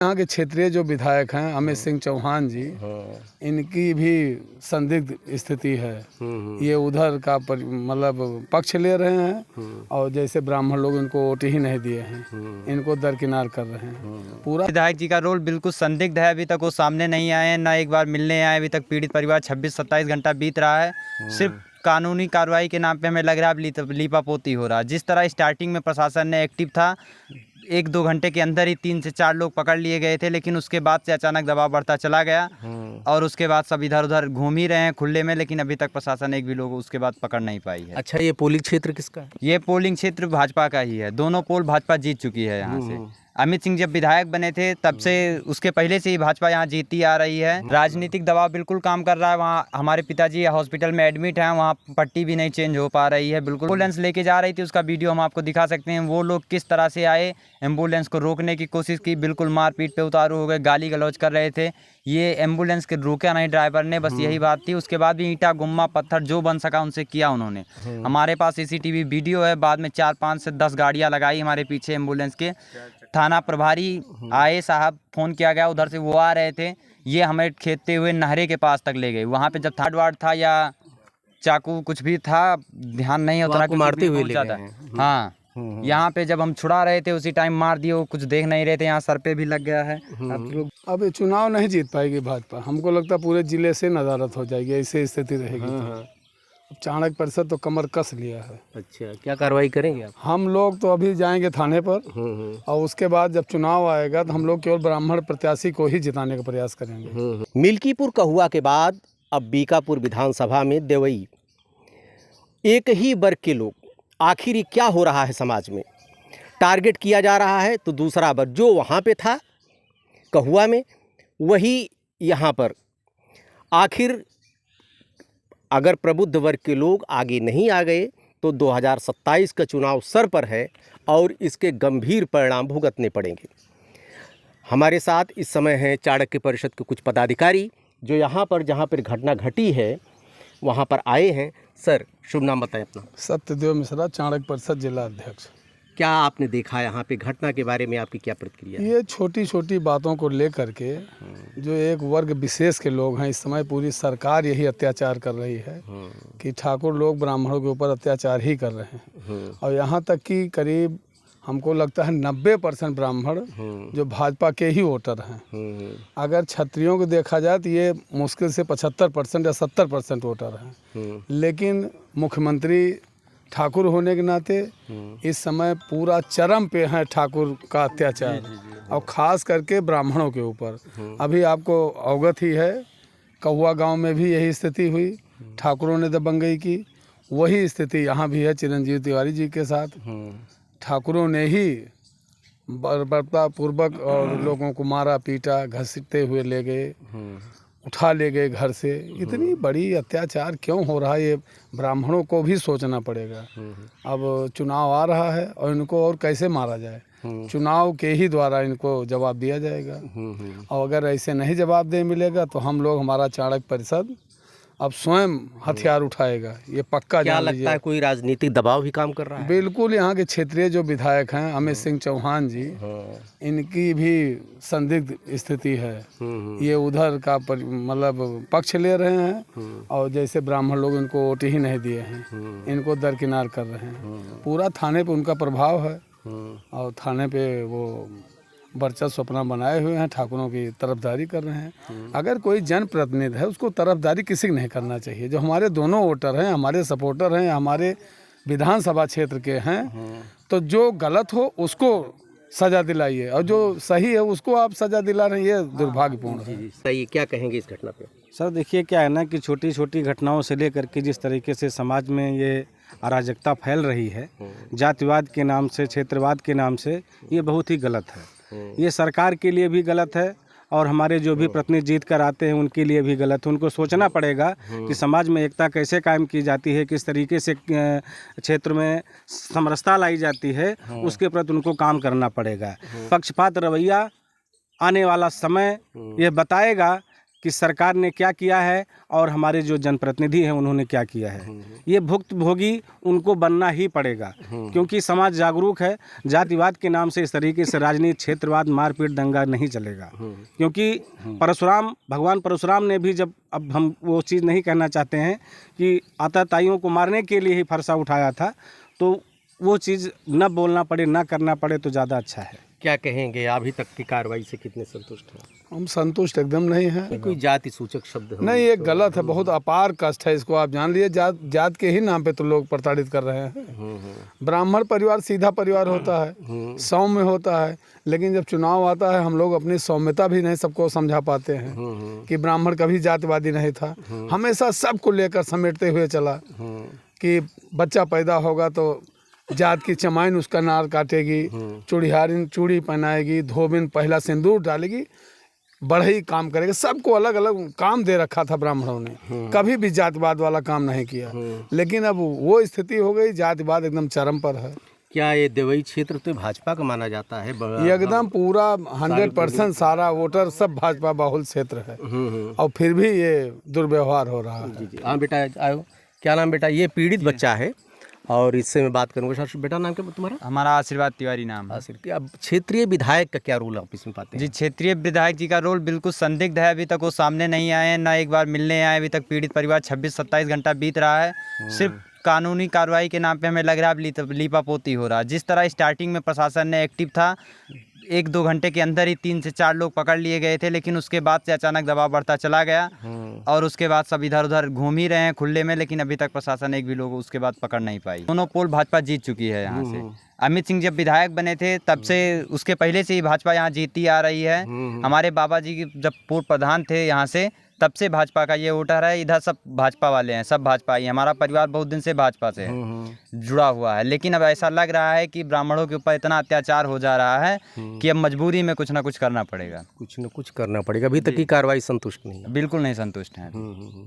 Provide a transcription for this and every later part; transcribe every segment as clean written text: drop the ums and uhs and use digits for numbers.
यहाँ के क्षेत्रीय जो विधायक हैं अमित सिंह चौहान जी, इनकी भी संदिग्ध स्थिति है। ये उधर का मतलब पक्ष ले रहे हैं और जैसे ब्राह्मण लोग इनको वोट ही नहीं दिए हैं, इनको दरकिनार कर रहे हैं। पूरा विधायक जी का रोल बिल्कुल संदिग्ध है। अभी तक वो सामने नहीं आए हैं, ना एक बार मिलने आए। अभी तक पीड़ित परिवार 26-27 घंटा बीत रहा है। सिर्फ कानूनी कार्रवाई के नाम पे हमें लग रहा है अब लीपापोती हो रहा है। जिस तरह स्टार्टिंग में प्रशासन ने एक्टिव था, 1-2 घंटे के अंदर ही 3 से 4 लोग पकड़ लिए गए थे, लेकिन उसके बाद से अचानक दबाव बढ़ता चला गया और उसके बाद सब इधर उधर घूम ही रहे हैं खुले में, लेकिन अभी तक प्रशासन एक भी लोग उसके बाद पकड़ नहीं पाई है। अच्छा, ये पोलिंग क्षेत्र किसका है? ये पोलिंग क्षेत्र भाजपा का ही है। दोनों पोल भाजपा जीत चुकी है यहाँ से। अमित सिंह जब विधायक बने थे तब से, उसके पहले से ही भाजपा यहाँ जीतती आ रही है। राजनीतिक दबाव बिल्कुल काम कर रहा है। वहाँ हमारे पिताजी हॉस्पिटल में एडमिट हैं, वहाँ पट्टी भी नहीं चेंज हो पा रही है। बिल्कुल एम्बुलेंस लेके जा रही थी, उसका वीडियो हम आपको दिखा सकते हैं। वो लोग किस तरह से आए, एम्बुलेंस को रोकने की कोशिश की, बिल्कुल मारपीट पे उतारू हो गए, गाली गलौज कर रहे थे। ये एम्बुलेंस के रोका नहीं ड्राइवर ने, बस यही बात थी। उसके बाद भी ईंटा गुम्मा पत्थर जो बन सका उनसे किया उन्होंने। हमारे पास CCTV वीडियो है। बाद में 4-5 से 10 गाड़ियाँ लगाई हमारे पीछे एम्बुलेंस के। थाना प्रभारी आए साहब, फ़ोन किया गया, उधर से वो आ रहे थे। ये हमें खेदते हुए नहरे के पास तक ले गए। वहाँ पे जब थर्ड वार्ड था या चाकू कुछ भी था, ध्यान नहीं होता, आपको मारते हुए ले गए हैं। हाँ, यहाँ पे जब हम छुड़ा रहे थे उसी टाइम मार दिए। वो कुछ देख नहीं रहे थे, यहाँ सर पे भी लग गया है। अब ये चुनाव नहीं जीत पाएगी भाजपा। हमको लगता है पूरे जिले से नदारत हो जाएगी, ऐसी स्थिति रहेगी। अब चाणक्य परिषद तो कमर कस लिया है। अच्छा, क्या कार्रवाई करेंगे आप? हम लोग तो अभी जाएंगे थाने पर और उसके बाद जब चुनाव आएगा तो हम लोग केवल ब्राह्मण प्रत्याशी को ही जिताने का प्रयास करेंगे। मिल्कीपुर कहुआ के बाद अब बीकापुर विधानसभा में देवई, एक ही वर्ग के लोग, आखिर ये क्या हो रहा है समाज में? टारगेट किया जा रहा है तो दूसरा वर्ग जो वहाँ पे था कहुआ में, वही यहाँ पर। आखिर अगर प्रबुद्ध वर्ग के लोग आगे नहीं आ गए तो 2027 का चुनाव सर पर है और इसके गंभीर परिणाम भुगतने पड़ेंगे। हमारे साथ इस समय हैं चाणक्य परिषद के कुछ पदाधिकारी जो यहाँ पर, जहाँ पर घटना घटी है वहाँ पर आए हैं। सर, शुभ नाम बताएं अपना। सत्यदेव मिश्रा, चाणक्य परिषद जिला अध्यक्ष। क्या आपने देखा यहाँ पे घटना के बारे में, आपकी क्या प्रतिक्रिया है? ये छोटी छोटी बातों को लेकर के जो एक वर्ग विशेष के लोग हैं, इस समय पूरी सरकार यही अत्याचार कर रही है कि ठाकुर लोग ब्राह्मणों के ऊपर अत्याचार ही कर रहे हैं। और यहाँ तक कि करीब हमको लगता है 90% ब्राह्मण जो भाजपा के ही वोटर हैं। अगर क्षत्रियों को देखा जाए तो ये मुश्किल से 75% या 70% वोटर हैं। लेकिन मुख्यमंत्री ठाकुर होने के नाते इस समय पूरा चरम पे है ठाकुर का अत्याचार, और ख़ास करके ब्राह्मणों के ऊपर। अभी आपको अवगत ही है, कहुआ गांव में भी यही स्थिति हुई, ठाकुरों ने दबंगई की। वही स्थिति यहाँ भी है चिरंजीवी तिवारी जी के साथ। ठाकुरों ने ही बर्बरतापूर्वक और लोगों को मारा पीटा, घसीटते हुए ले गए, उठा ले गए घर से। इतनी बड़ी अत्याचार क्यों हो रहा है, ये ब्राह्मणों को भी सोचना पड़ेगा। अब चुनाव आ रहा है और इनको और कैसे मारा जाए, चुनाव के ही द्वारा इनको जवाब दिया जाएगा। और अगर ऐसे नहीं जवाब दे मिलेगा तो हम लोग, हमारा चाणक्य परिषद अब स्वयं हथियार उठाएगा, ये पक्का। क्या लगता है कोई राजनीतिक दबाव भी काम कर रहा है? बिल्कुल, यहाँ के क्षेत्रीय जो विधायक हैं अमित सिंह चौहान जी, इनकी भी संदिग्ध स्थिति है। ये उधर का मतलब पक्ष ले रहे हैं और जैसे ब्राह्मण लोग इनको वोट ही नहीं दिए हैं, इनको दरकिनार कर रहे हैं। पूरा थाने पे उनका प्रभाव है और थाने पे वो वर्चस्व अपना बनाए हुए हैं, ठाकुरों की तरफदारी कर रहे हैं। अगर कोई जनप्रतिनिधि है उसको तरफदारी किसी को नहीं करना चाहिए। जो हमारे दोनों वोटर हैं, हमारे सपोर्टर हैं, हमारे विधानसभा क्षेत्र के हैं, तो जो गलत हो उसको सज़ा दिलाइए और जो सही है उसको आप सज़ा दिला रहे हैं, ये दुर्भाग्यपूर्ण है। सही, क्या कहेंगे इस घटना पे? सर देखिए, क्या है ना कि छोटी छोटी घटनाओं से लेकर के जिस तरीके से समाज में ये अराजकता फैल रही है, जातिवाद के नाम से, क्षेत्रवाद के नाम से, ये बहुत ही गलत है। ये सरकार के लिए भी गलत है और हमारे जो भी प्रतिनिधि जीत कर आते हैं उनके लिए भी गलत है। उनको सोचना पड़ेगा कि समाज में एकता कैसे कायम की जाती है, किस तरीके से क्षेत्र में समरसता लाई जाती है, उसके प्रति उनको काम करना पड़ेगा। पक्षपात रवैया आने वाला समय ये बताएगा कि सरकार ने क्या किया है और हमारे जो जनप्रतिनिधि हैं उन्होंने क्या किया है। ये भुक्तभोगी उनको बनना ही पड़ेगा, क्योंकि समाज जागरूक है। जातिवाद के नाम से इस तरीके से राजनीति, क्षेत्रवाद, मारपीट, दंगा नहीं चलेगा। क्योंकि भगवान परशुराम ने भी जब, अब हम वो चीज़ नहीं कहना चाहते हैं कि आतताइयों को मारने के लिए ही फरसा उठाया था, तो वो चीज़ न बोलना पड़े, न करना पड़े तो ज़्यादा अच्छा है। क्या कहेंगे, अभी तक की कार्रवाई से कितने संतुष्ट हैं? हम संतुष्ट एकदम नहीं हैं। कोई जाति सूचक शब्द हो? नहीं, ये गलत है, बहुत अपार कष्ट है। इसको आप जान लिए, जात के ही नाम पे तो लोग प्रताड़ित कर रहे हैं। ब्राह्मण परिवार सीधा परिवार होता है, सौम्य होता है, लेकिन जब चुनाव आता है हम लोग अपनी सौम्यता भी नहीं सबको समझा पाते हैं कि ब्राह्मण कभी जातिवादी नहीं था, हमेशा सबको लेकर समेटते हुए चला कि बच्चा पैदा होगा तो जात की चमाइन उसका नार काटेगी, चूड़िहारिन चूड़ी पहनाएगी, धोबिन पहला सिंदूर डालेगी, बढ़ई काम करेगा। सबको अलग अलग काम दे रखा था ब्राह्मणों ने, कभी भी जातिवाद वाला काम नहीं किया। लेकिन अब वो स्थिति हो गई, जातिवाद एकदम चरम पर है। क्या ये देवई क्षेत्र तो भाजपा का माना जाता है? ये एकदम पूरा 100% सारा वोटर सब भाजपा बाहुल क्षेत्र है, और फिर भी ये दुर्व्यवहार हो रहा है। जी। हाँ बेटा, आयो। क्या नाम बेटा? ये पीड़ित बच्चा है और इससे मैं बात करूँगा। बेटा नाम क्या तुम्हारा? हमारा आशीर्वाद तिवारी नाम है। अब क्षेत्रीय विधायक का क्या रोल आप इसमें पाते हैं? जी, क्षेत्रीय विधायक जी का रोल बिल्कुल संदिग्ध है। अभी तक वो सामने नहीं आए हैं, ना एक बार मिलने आए। अभी तक पीड़ित परिवार 26-27 घंटा बीत रहा है, सिर्फ कानूनी कार्रवाई के नाम पे हमें लग रहा है अब लीपापोती हो रहा है। जिस तरह स्टार्टिंग में प्रशासन ने एक्टिव था, 1-2 घंटे के अंदर ही 3 से 4 लोग पकड़ लिए गए थे, लेकिन उसके बाद से अचानक दबाव बढ़ता चला गया और उसके बाद सब इधर उधर घूम ही रहे हैं खुले में, लेकिन अभी तक प्रशासन एक भी लोग उसके बाद पकड़ नहीं पाई। दोनों पोल भाजपा जीत चुकी है यहाँ से। अमित सिंह जब विधायक बने थे तब से, उसके पहले से ही भाजपा यहाँ जीतती आ रही है। हमारे बाबा जी जब पूर्व प्रधान थे यहाँ से, तब से भाजपा का ये वोटर है। इधर सब भाजपा वाले हैं, सब भाजपा ही। हमारा परिवार बहुत दिन से भाजपा से जुड़ा हुआ है, लेकिन अब ऐसा लग रहा है कि ब्राह्मणों के ऊपर इतना अत्याचार हो जा रहा है कि अब मजबूरी में कुछ ना कुछ करना पड़ेगा। कुछ न कुछ करना पड़ेगा। अभी तक की कार्रवाई संतुष्ट नहीं है? बिल्कुल नहीं संतुष्ट हैं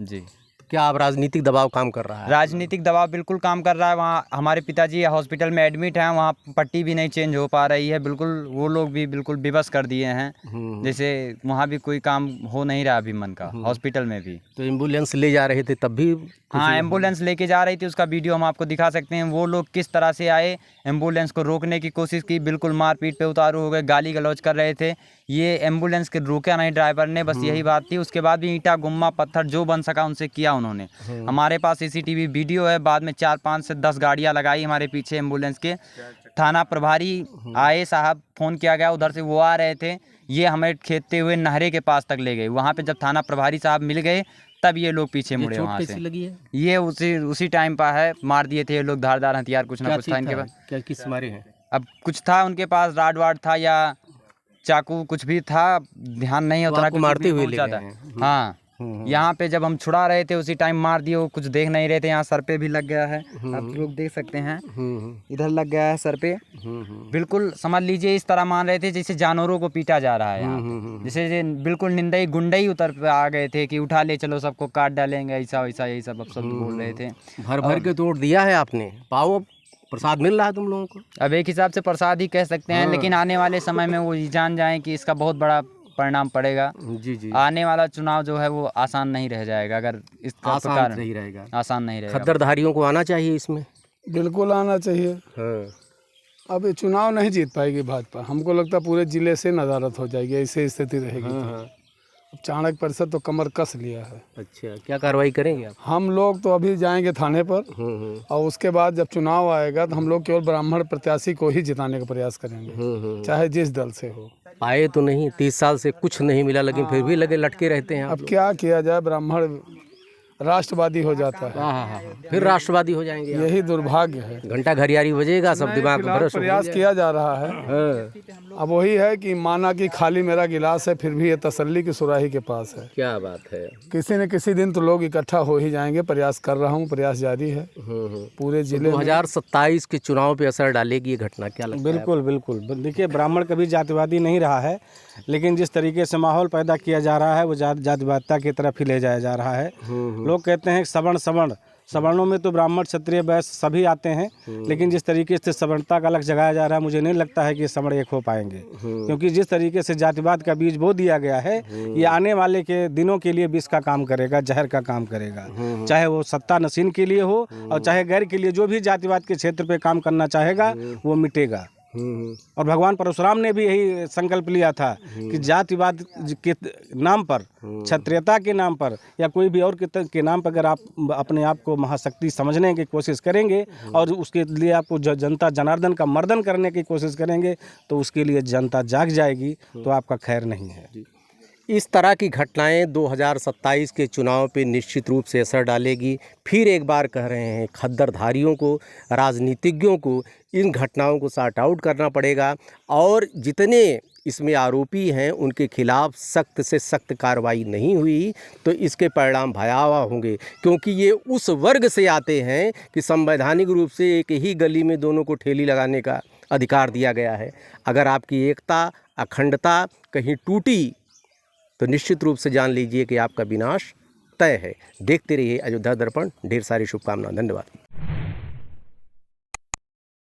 जी। क्या आप राजनीतिक दबाव काम कर रहा है? राजनीतिक दबाव बिल्कुल काम कर रहा है। वहाँ हमारे पिताजी हॉस्पिटल में एडमिट हैं, वहाँ पट्टी भी नहीं चेंज हो पा रही है। बिल्कुल वो लोग भी बिल्कुल विवश कर दिए हैं, जैसे वहाँ भी कोई काम हो नहीं रहा अभी मन का, हॉस्पिटल में भी। तो एम्बुलेंस ले जा रहे थे तब भी? हाँ, एम्बुलेंस लेके जा रही थी, उसका वीडियो हम आपको दिखा सकते हैं। वो लोग किस तरह से आए, एम्बुलेंस को रोकने की कोशिश की, बिल्कुल मारपीट पे उतारू हो गए, गाली गलौज कर रहे थे। ये एम्बुलेंस के रोका नहीं ड्राइवर ने, बस यही बात थी। उसके बाद भी ईंटा गुम्मा पत्थर जो बन सका उनसे किया उन्होंने। हमारे पास CCTV वीडियो है। बाद में 4-5 से 10 गाड़ियाँ लगाई हमारे पीछे एम्बुलेंस के। थाना प्रभारी आए साहब, फ़ोन किया गया, उधर से वो आ रहे थे, ये हमें खेदते हुए नहरे के पास तक ले गए। वहाँ पे जब थाना प्रभारी साहब मिल गए तब ये लोग पीछे मुड़े वहाँ से। लगी है? ये उसी टाइम पर है, मार दिए थे ये लोग, धारदार हथियार कुछ ना कुछ था इनके पास। क्या किस मारे हैं? अब कुछ था उनके पास, राड वाड था या चाकू कुछ भी था, ध्यान नहीं होता। आपको मारते हुए ले गए हैं? हाँ, यहाँ पे जब हम छुड़ा रहे थे उसी टाइम मार दिए। वो कुछ देख नहीं रहे थे। यहाँ सर पे भी लग गया है, आप लोग देख सकते हैं, इधर लग गया है सर पे। बिल्कुल समझ लीजिए इस तरह मान रहे थे जैसे जानवरों को पीटा जा रहा है यहाँ, जैसे बिल्कुल निंदाई गुंडई उतर पे आ गए थे कि उठा ले चलो सबको काट डालेंगे, ऐसा वैसा यही सब अब सब बोल रहे थे। भर भर के तोड़ दिया है आपने। पाओ प्रसाद मिल रहा है तुम लोगों को? अब एक हिसाब से प्रसाद ही कह सकते हैं, लेकिन आने वाले समय में वो जान जाएं कि इसका बहुत बड़ा परिणाम पड़ेगा। जी। आने वाला चुनाव जो है वो आसान नहीं रह जाएगा अगर इसका आसान नहीं रहेगा। आसान नहीं रहेगा। खद्दरधारियों को आना चाहिए इसमें? बिल्कुल आना चाहिए। अब ये चुनाव नहीं जीत पाएगी भाजपा, हमको लगता है पूरे जिले से नदारत हो जाएगी, ऐसे स्थिति रहेगी। अब चाणक्य परिषद तो कमर कस लिया है। अच्छा, क्या कार्रवाई करेंगे आप? हम लोग तो अभी जाएंगे थाने पर, और उसके बाद जब चुनाव आएगा तो हम लोग केवल ब्राह्मण प्रत्याशी को ही जिताने का प्रयास करेंगे, चाहे जिस दल से हो। आए तो नहीं, 30 साल से कुछ नहीं मिला, लेकिन फिर भी लगे लटके रहते हैं। अब क्या किया जाए, ब्राह्मण राष्ट्रवादी हो जाता है। फिर राष्ट्रवादी हो जाएंगे। यही दुर्भाग्य है। घंटा घरियारी बजेगा, सब दिमाग भरोसा प्रयास किया जा रहा है। अब वही है कि माना कि खाली मेरा गिलास है, फिर भी ये तसल्ली की सुराही के पास है। क्या बात है। किसी न किसी दिन तो लोग इकट्ठा हो ही जाएंगे। प्रयास कर रहा हूँ, प्रयास जारी है पूरे जिले में। 2027 के चुनाव पे असर डालेगी ये घटना, क्या लगता है? बिल्कुल बिल्कुल। देखिए, ब्राह्मण कभी जातिवादी नहीं रहा है, लेकिन जिस तरीके से माहौल पैदा किया जा रहा है वो जातिवादिता की तरफ ही ले जाया जा रहा है। लोग कहते हैं सवर्ण सवर्णों में तो ब्राह्मण क्षत्रिय वैश्य सभी आते हैं, लेकिन जिस तरीके से सवर्णता का अलग जगाया जा रहा है, मुझे नहीं लगता है कि सवर्ण एक हो पाएंगे, क्योंकि जिस तरीके से जातिवाद का बीज बो दिया गया है, ये आने वाले के दिनों के लिए विष का काम करेगा, जहर का काम करेगा। चाहे वो सत्ता नसीन के लिए हो और चाहे गैर के लिए, जो भी जातिवाद के क्षेत्र पे काम करना चाहेगा वो मिटेगा। और भगवान परशुराम ने भी यही संकल्प लिया था कि जातिवाद के नाम पर, क्षत्रियता के नाम पर या कोई भी और के नाम पर अगर आप अपने आप को महाशक्ति समझने की कोशिश करेंगे और उसके लिए आपको जनता जनार्दन का मर्दन करने की कोशिश करेंगे तो उसके लिए जनता जाग जाएगी, तो आपका खैर नहीं है। इस तरह की घटनाएं 2027 के चुनाव पे निश्चित रूप से असर डालेगी। फिर एक बार कह रहे हैं, खद्दरधारियों को, राजनीतिज्ञों को इन घटनाओं को सॉर्ट आउट करना पड़ेगा और जितने इसमें आरोपी हैं उनके खिलाफ सख्त से सख्त कार्रवाई नहीं हुई तो इसके परिणाम भयावह होंगे, क्योंकि ये उस वर्ग से आते हैं कि संवैधानिक रूप से एक ही गली में दोनों को ठेली लगाने का अधिकार दिया गया है। अगर आपकी एकता, अखंडता कहीं टूटी तो निश्चित रूप से जान लीजिए कि आपका विनाश तय है। देखते रहिए अयोध्या दर्पण। ढेर सारी शुभकामनाएं। धन्यवाद।